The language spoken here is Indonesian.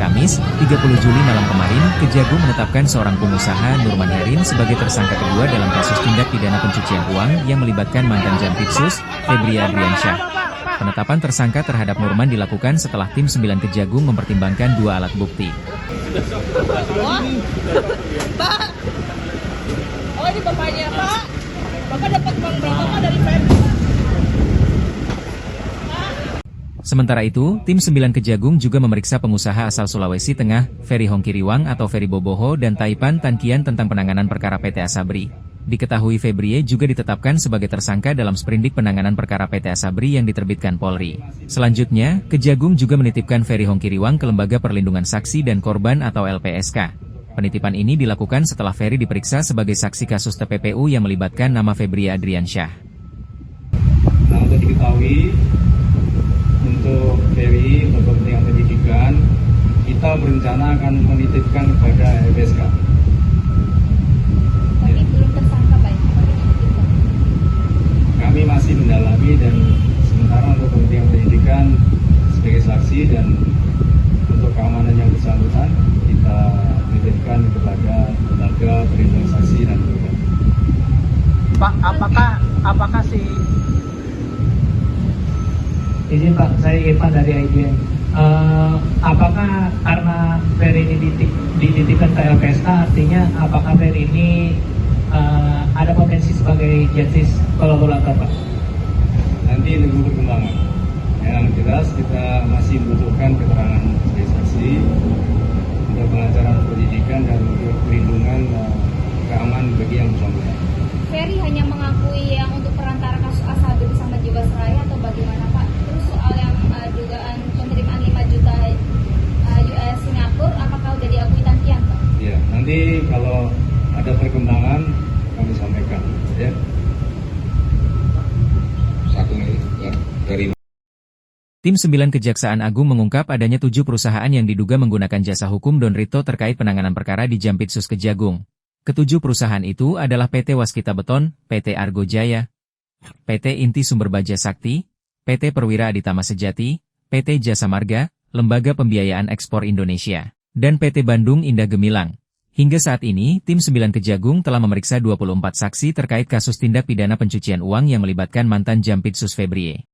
Kamis, 30 Juli malam kemarin, Kejagung menetapkan seorang pengusaha Nurman Herin sebagai tersangka kedua dalam kasus tindak pidana pencucian uang yang melibatkan mantan Jampitsus, Febri Adriansyah. Penetapan tersangka terhadap Nurman dilakukan setelah tim 9 Kejagung mempertimbangkan 2 alat bukti. Pak, oh ini bapaknya Pak, Bapak dapat uang berapa Pak dari Febri? Sementara itu, tim 9 Kejagung juga memeriksa pengusaha asal Sulawesi Tengah, Ferry Hongkiriwang atau Ferry Boboho dan Taipan Tankian tentang penanganan perkara PT Asabri. Diketahui Febrie juga ditetapkan sebagai tersangka dalam sprindik penanganan perkara PT Asabri yang diterbitkan Polri. Selanjutnya, Kejagung juga menitipkan Ferry Hongkiriwang ke Lembaga Perlindungan Saksi dan Korban atau LPSK. Penitipan ini dilakukan setelah Ferry diperiksa sebagai saksi kasus TPPU yang melibatkan nama Febri Adriansyah. Nah, untuk diketahui, untuk Ferry, untuk kepentingan penyidikan, kita berencana akan menitipkan kepada LPSK. Tapi belum tersangka Pak. Kami masih mendalami dan sementara untuk kepentingan penyidikan sebagai saksi dan untuk keamanan yang bersangkutan kita menitipkan kepada Lembaga Perlindungan Saksi dan Korban. Pak, apakah si izin Pak, saya Irfan dari IDN. Apakah karena Ferry ini dititipkan ke LPSK, artinya apakah Ferry ini ada potensi sebagai justice kolaborator Pak? Nanti nunggu perkembangan. Yang jelas kita masih membutuhkan keterangan sebagai saksi untuk pengajaran pendidikan dan untuk perlindungan keamanan bagi yang bersangkutan. Ferry hanya mengakui yang untuk perantara kasus Asabri bersama Jiwasraya atau bagaimana Pak? Terus soal yang dugaan penerimaan 5 juta US Singapura, apakah sudah diakui Tankian Pak? Ya, nanti kalau ada perkembangan kami sampaikan. Ya. Satu dari Tim 9 Kejaksaan Agung mengungkap adanya 7 perusahaan yang diduga menggunakan jasa hukum Don Rito terkait penanganan perkara di Jampitsus Kejagung. Ketujuh perusahaan itu adalah PT Waskita Beton, PT Argo Jaya, PT Inti Sumber Baja Sakti, PT Perwira Aditama Sejati, PT Jasa Marga, Lembaga Pembiayaan Ekspor Indonesia, dan PT Bandung Indah Gemilang. Hingga saat ini, tim 9 Kejagung telah memeriksa 24 saksi terkait kasus tindak pidana pencucian uang yang melibatkan mantan Jampitsus Febrie.